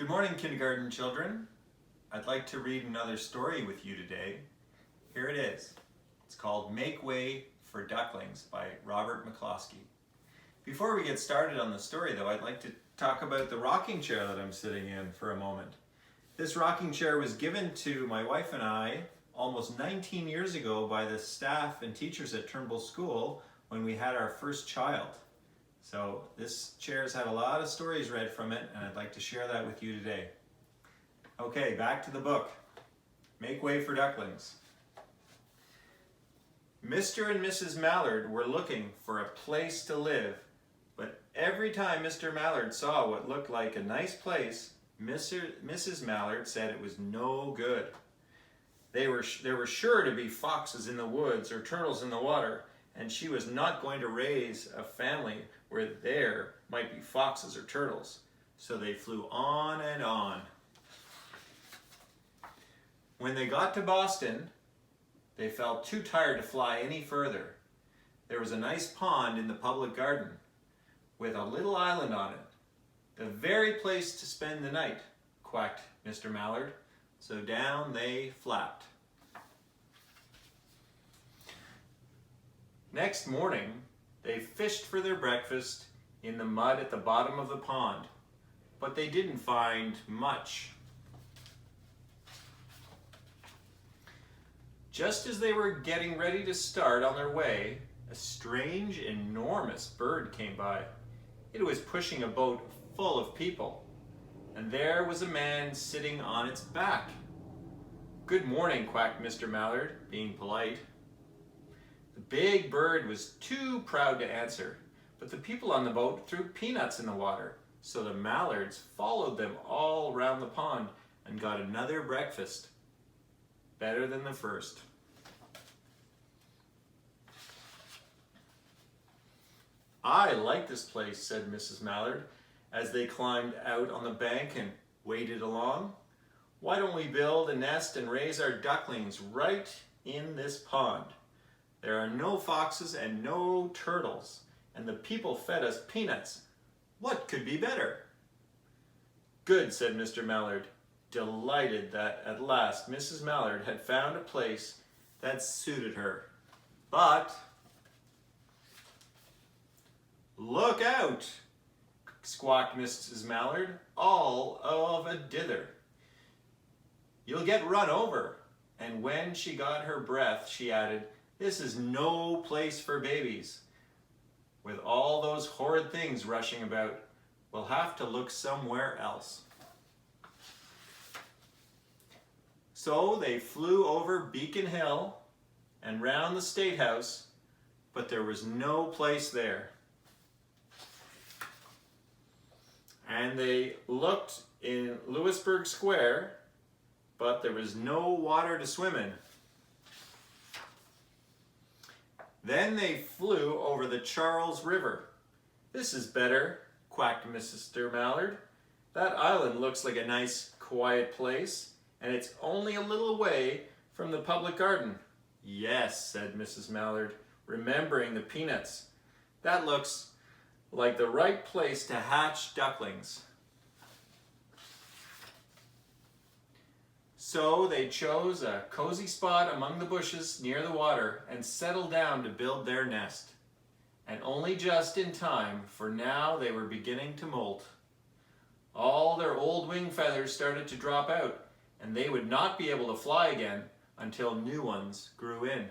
Good morning, kindergarten children. I'd like to read another story with you today. Here it is. It's called Make Way for Ducklings by Robert McCloskey. Before we get started on the story though, I'd like to talk about the rocking chair that I'm sitting in for a moment. This rocking chair was given to my wife and I almost 19 years ago by the staff and teachers at Turnbull School when we had our first child. So this chair's had a lot of stories read from it, and I'd like to share that with you today. Okay, back to the book. Make Way for Ducklings. Mr. and Mrs. Mallard were looking for a place to live, but every time Mr. Mallard saw what looked like a nice place, Mrs. Mallard said it was no good. There were sure to be foxes in the woods or turtles in the water, and she was not going to raise a family where there might be foxes or turtles. So they flew on and on. When they got to Boston, they felt too tired to fly any further. There was a nice pond in the public garden with a little island on it. The very place to spend the night, quacked Mr. Mallard. So down they flapped. Next morning, they fished for their breakfast in the mud at the bottom of the pond, but they didn't find much. Just as they were getting ready to start on their way, a strange, enormous bird came by. It was pushing a boat full of people, and there was a man sitting on its back. "Good morning," quacked Mr. Mallard, being polite. The big bird was too proud to answer, but the people on the boat threw peanuts in the water, so the mallards followed them all round the pond and got another breakfast, better than the first. "I like this place," said Mrs. Mallard, as they climbed out on the bank and waded along. "Why don't we build a nest and raise our ducklings right in this pond? There are no foxes and no turtles, and the people fed us peanuts. What could be better?" "Good," said Mr. Mallard, delighted that at last Mrs. Mallard had found a place that suited her. But "Look out!" squawked Mrs. Mallard, all of a dither. "You'll get run over." And when she got her breath, she added, "This is no place for babies. With all those horrid things rushing about, we'll have to look somewhere else." So they flew over Beacon Hill and round the State House, but there was no place there. And they looked in Louisburg Square, but there was no water to swim in. Then they flew over the Charles River. "This is better," quacked Mr. Mallard. "That island looks like a nice, quiet place, and it's only a little way from the public garden." "Yes," said Mrs. Mallard, remembering the peanuts. "That looks like the right place to hatch ducklings." So they chose a cozy spot among the bushes near the water and settled down to build their nest. And only just in time, for now they were beginning to molt. All their old wing feathers started to drop out, and they would not be able to fly again until new ones grew in.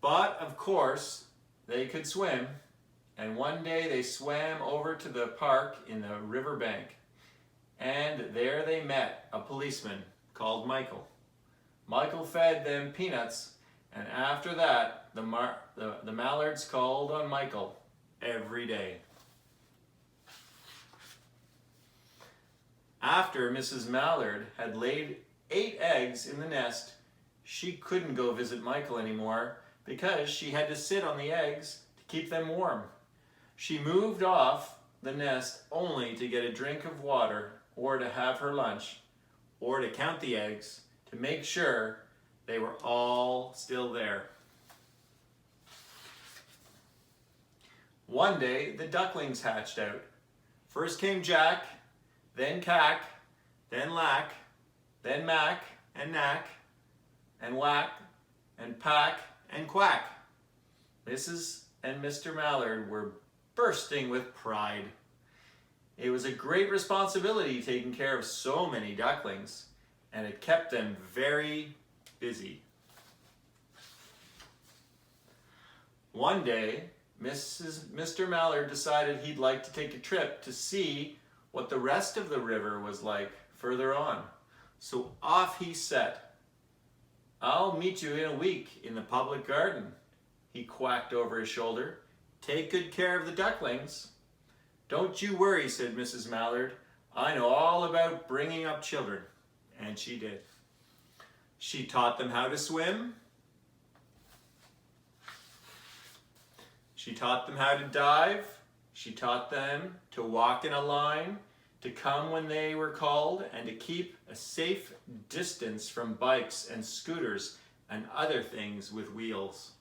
But of course, they could swim, and one day they swam over to the park in the river bank. And there they met a policeman called Michael. Michael fed them peanuts, and after that, the mallards called on Michael every day. After Mrs. Mallard had laid 8 eggs in the nest, she couldn't go visit Michael anymore because she had to sit on the eggs to keep them warm. She moved off the nest only to get a drink of water, or to have her lunch, or to count the eggs to make sure they were all still there. One day, the ducklings hatched out. First came Jack, then Cack, then Lack, then Mack and Knack, and Whack, and Pack and Quack. Mrs. and Mr. Mallard were bursting with pride. It was a great responsibility taking care of so many ducklings, and it kept them very busy. One day, Mr. Mallard decided he'd like to take a trip to see what the rest of the river was like further on. So off he set. "I'll meet you in a week in the public garden," he quacked over his shoulder. "Take good care of the ducklings." "Don't you worry," said Mrs. Mallard. "I know all about bringing up children." And she did. She taught them how to swim. She taught them how to dive. She taught them to walk in a line, to come when they were called, and to keep a safe distance from bikes and scooters and other things with wheels.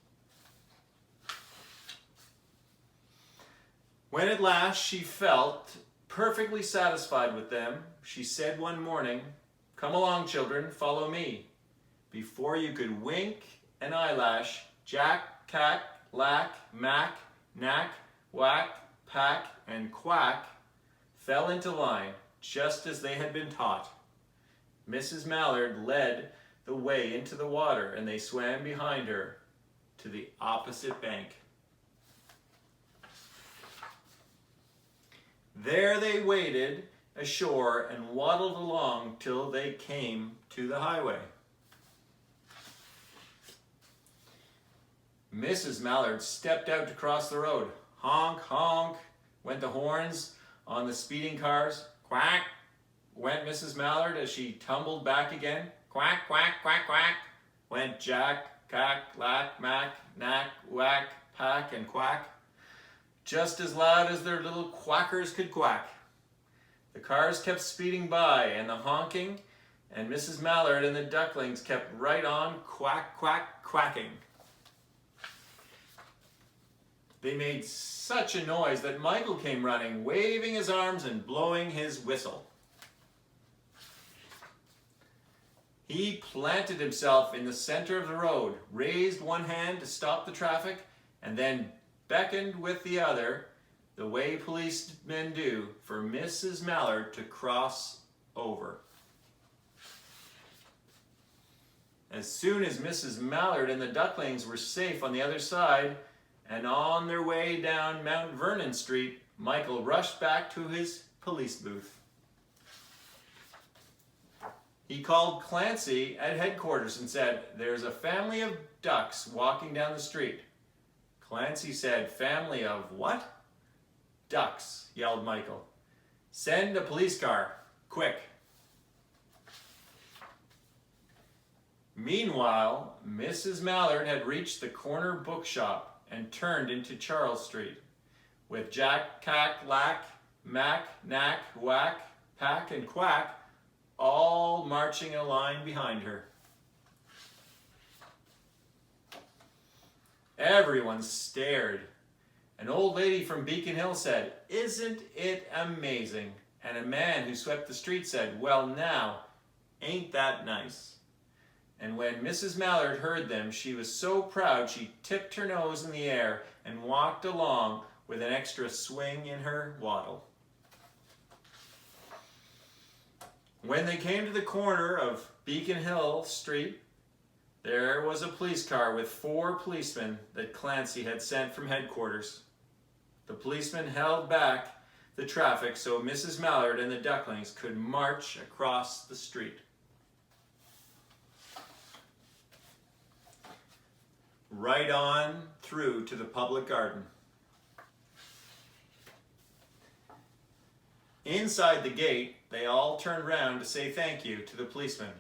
When at last she felt perfectly satisfied with them, she said one morning, "Come along, children, follow me." Before you could wink an eyelash, Jack, Cack, Lack, Mack, Knack, Whack, Pack, and Quack fell into line, just as they had been taught. Mrs. Mallard led the way into the water, and they swam behind her to the opposite bank. There they waded ashore and waddled along till they came to the highway. Mrs. Mallard stepped out to cross the road. Honk, honk, went the horns on the speeding cars. Quack, went Mrs. Mallard as she tumbled back again. Quack, quack, quack, quack, went Jack, Cack, Lack, Mack, Knack, Whack, Pack, and Quack, just as loud as their little quackers could quack. The cars kept speeding by, and the honking, and Mrs. Mallard and the ducklings kept right on quack, quack, quacking. They made such a noise that Michael came running, waving his arms and blowing his whistle. He planted himself in the center of the road, raised one hand to stop the traffic, and then beckoned with the other, the way policemen do, for Mrs. Mallard to cross over. As soon as Mrs. Mallard and the ducklings were safe on the other side and on their way down Mount Vernon Street, Michael rushed back to his police booth. He called Clancy at headquarters and said, "There's a family of ducks walking down the street." Clancy said, "Family of what?" "Ducks," yelled Michael. "Send a police car, quick." Meanwhile, Mrs. Mallard had reached the corner bookshop and turned into Charles Street, with Jack, Cack, Lack, Mack, Knack, Whack, Pack, and Quack all marching in a line behind her. Everyone stared. An old lady from Beacon Hill said, "Isn't it amazing?" And a man who swept the street said, "Well now, ain't that nice?" And when Mrs. Mallard heard them, she was so proud she tipped her nose in the air and walked along with an extra swing in her waddle. When they came to the corner of Beacon Hill Street, there was a police car with 4 policemen that Clancy had sent from headquarters. The policemen held back the traffic so Mrs. Mallard and the ducklings could march across the street. Right on through to the public garden. Inside the gate, they all turned round to say thank you to the policeman.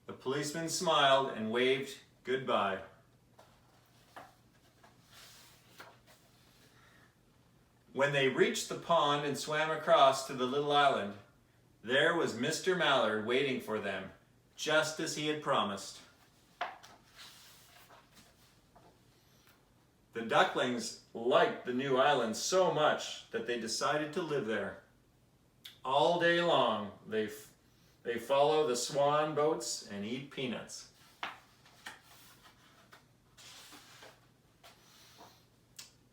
The policeman smiled and waved goodbye. When they reached the pond and swam across to the little island, there was Mr. Mallard waiting for them, just as he had promised. The ducklings liked the new island so much that they decided to live there. All day long, they follow the swan boats and eat peanuts.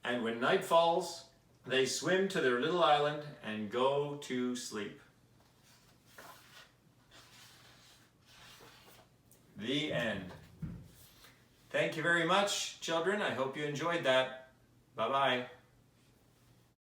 And when night falls, they swim to their little island and go to sleep. The end. Thank you very much, children. I hope you enjoyed that. Bye-bye.